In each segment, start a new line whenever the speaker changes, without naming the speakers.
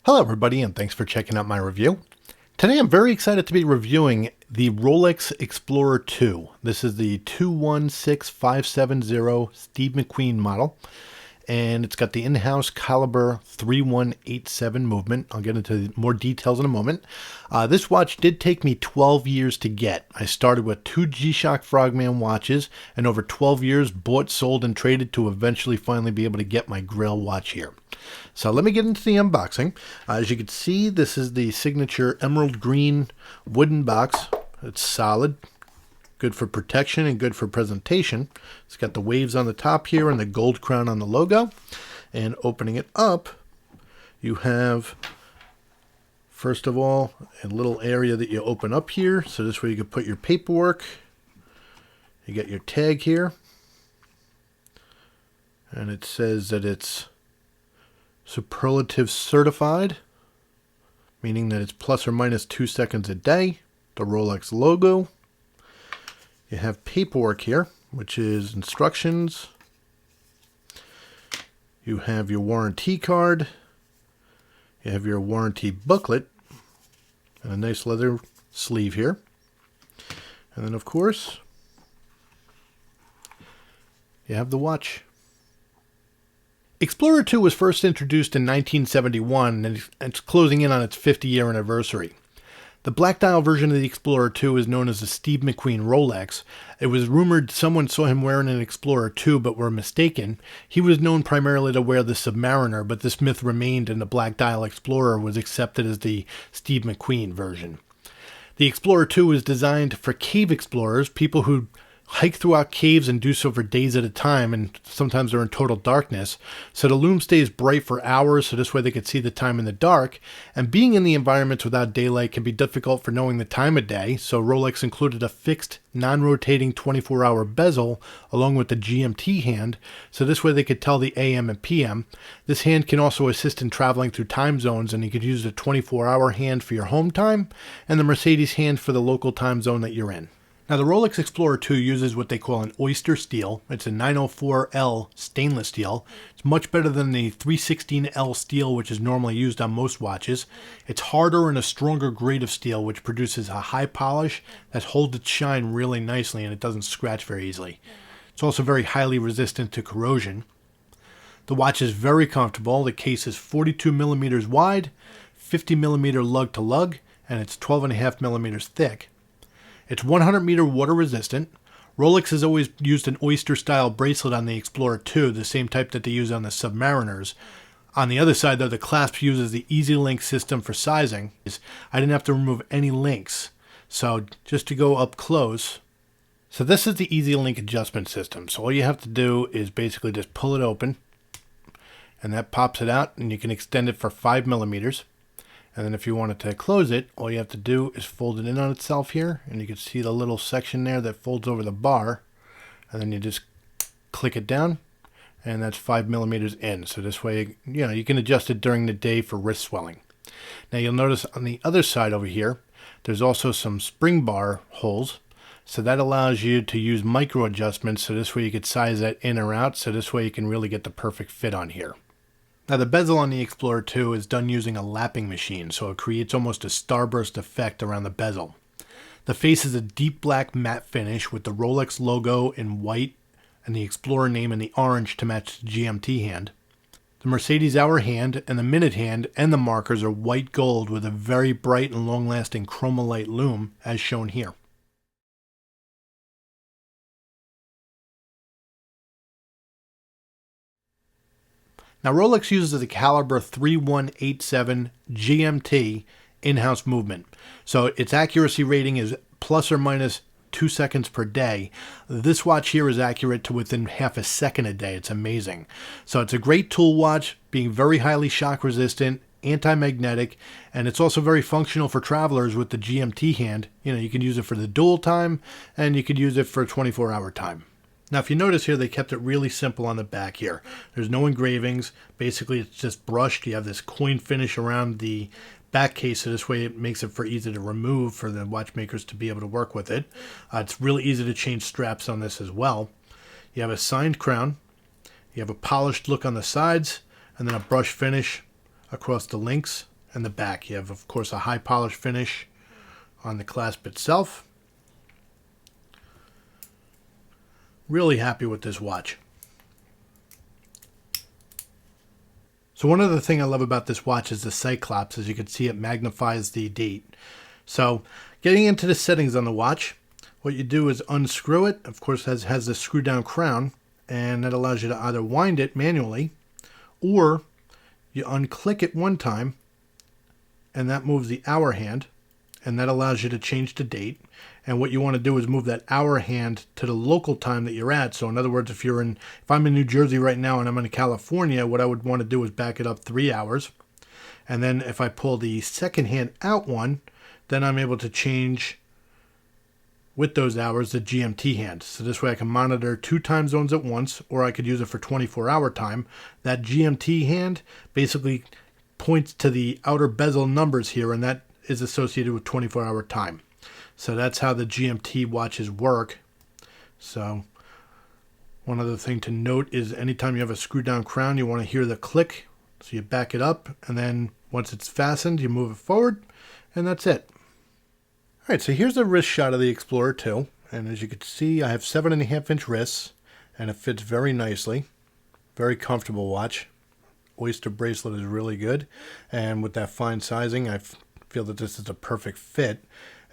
Hello everybody, and thanks for checking out my review. Today I'm very excited to be reviewing the Rolex Explorer II. This is the 216570 Steve McQueen model, and it's got the in-house caliber 3187 movement. I'll get into more details in a moment. This watch did take me 12 years to get. I started with two G-Shock Frogman watches, and over 12 years bought, sold, and traded to eventually finally be able to get my Grail watch here. So let me get into the unboxing. As you can see, this is the signature emerald green wooden box. It's solid, good for protection and good for presentation. It's got the waves on the top here and the gold crown on the logo. And opening it up, you have, first of all, a little area that you open up here. So this way you can put your paperwork. You get your tag here. And it says that it's superlative certified, meaning that it's plus or minus 2 seconds a day. The Rolex logo. You have paperwork here, which is instructions. You have your warranty card. You have your warranty booklet and a nice leather sleeve here. And then, of course, you have the watch. Explorer II was first introduced in 1971, and it's closing in on its 50-year anniversary. The black dial version of the Explorer II is known as the Steve McQueen Rolex. It was rumored someone saw him wearing an Explorer II but were mistaken. He was known primarily to wear the Submariner, but this myth remained and the black dial Explorer was accepted as the Steve McQueen version. The Explorer II was designed for cave explorers, people who hike throughout caves and do so for days at a time, and sometimes they're in total darkness. So the lume stays bright for hours, so this way they could see the time in the dark. And being in the environments without daylight can be difficult for knowing the time of day, so Rolex included a fixed, non-rotating 24-hour bezel along with the GMT hand, so this way they could tell the AM and PM. This hand can also assist in traveling through time zones, and you could use the 24-hour hand for your home time and the Mercedes hand for the local time zone that you're in. Now, the Rolex Explorer II uses what they call an oyster steel. It's a 904L stainless steel. It's much better than the 316L steel, which is normally used on most watches. It's harder and a stronger grade of steel, which produces a high polish that holds its shine really nicely, and it doesn't scratch very easily. It's also very highly resistant to corrosion. The watch is very comfortable. The case is 42 millimeters wide, 50 millimeter lug to lug, and it's 12.5 millimeters thick. It's 100 meter water resistant. Rolex has always used an oyster style bracelet on the Explorer II, the same type that they use on the Submariners. On the other side though, the clasp uses the Easy Link system for sizing. I didn't have to remove any links. So just to go up close. So this is the Easy Link adjustment system. So all you have to do is basically just pull it open, and that pops it out, and you can extend it for 5 millimeters. And then if you wanted to close it, all you have to do is fold it in on itself here. And you can see the little section there that folds over the bar. And then you just click it down. And that's 5 millimeters in. So this way, you can adjust it during the day for wrist swelling. Now you'll notice on the other side over here, there's also some spring bar holes. So that allows you to use micro adjustments. So this way you could size that in or out. So this way you can really get the perfect fit on here. Now the bezel on the Explorer II is done using a lapping machine, so it creates almost a starburst effect around the bezel. The face is a deep black matte finish with the Rolex logo in white and the Explorer name in the orange to match the GMT hand. The Mercedes hour hand and the minute hand and the markers are white gold with a very bright and long-lasting chromolite lume as shown here. Now, Rolex uses the caliber 3187 GMT in-house movement. So its accuracy rating is plus or minus 2 seconds per day. This watch here is accurate to within half a second a day. It's amazing. So it's a great tool watch, being very highly shock resistant, anti-magnetic, and it's also very functional for travelers with the GMT hand. You can use it for the dual time, and you could use it for 24-hour time. Now, if you notice here, they kept it really simple on the back here. There's no engravings. Basically, it's just brushed. You have this coin finish around the back case, so this way it makes it easy to remove for the watchmakers to be able to work with it. It's really easy to change straps on this as well. You have a signed crown. You have a polished look on the sides, and then a brush finish across the links and the back. You have, of course, a high polish finish on the clasp itself. Really happy with this watch. So one other thing I love about this watch is the Cyclops. As you can see, it magnifies the date. So getting into the settings on the watch, what you do is unscrew it. Of course, it has the screw down crown, and that allows you to either wind it manually, or you unclick it one time, and that moves the hour hand, and that allows you to change the date. And what you want to do is move that hour hand to the local time that you're at. So in other words, if I'm in New Jersey right now and I'm in California, what I would want to do is back it up 3 hours. And then if I pull the second hand out one, then I'm able to change with those hours the GMT hand. So this way I can monitor 2 time zones at once, or I could use it for 24-hour time. That GMT hand basically points to the outer bezel numbers here, and that is associated with 24-hour time. So that's how the GMT watches work. So one other thing to note is anytime you have a screw down crown, you want to hear the click. So you back it up, and then once it's fastened, you move it forward, and that's it. All right, so here's a wrist shot of the Explorer II. And as you can see, I have 7.5-inch wrists, and it fits very nicely. Very comfortable watch. Oyster bracelet is really good. And with that fine sizing, I feel that this is a perfect fit.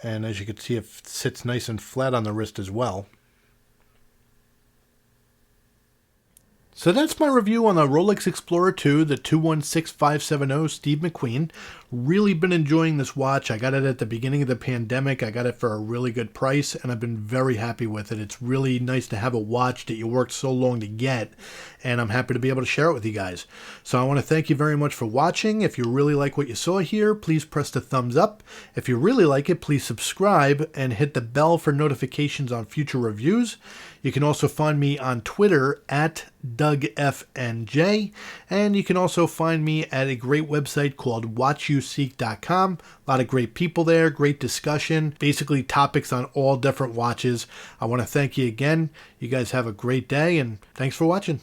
And as you can see, it sits nice and flat on the wrist as well. So that's my review on the Rolex Explorer II, the 216570 Steve McQueen. Really been enjoying this watch. I got it at the beginning of the pandemic. I got it for a really good price, and I've been very happy with it. It's really nice to have a watch that you worked so long to get, and I'm happy to be able to share it with you guys. So I want to thank you very much for watching. If you really like what you saw here, please press the thumbs up. If you really like it, please subscribe and hit the bell for notifications on future reviews. You can also find me on Twitter at DougFNJ, and you can also find me at a great website called WatchUseek.com. A lot of great people there, great discussion, basically topics on all different watches. I want to thank you again. You guys have a great day, and thanks for watching.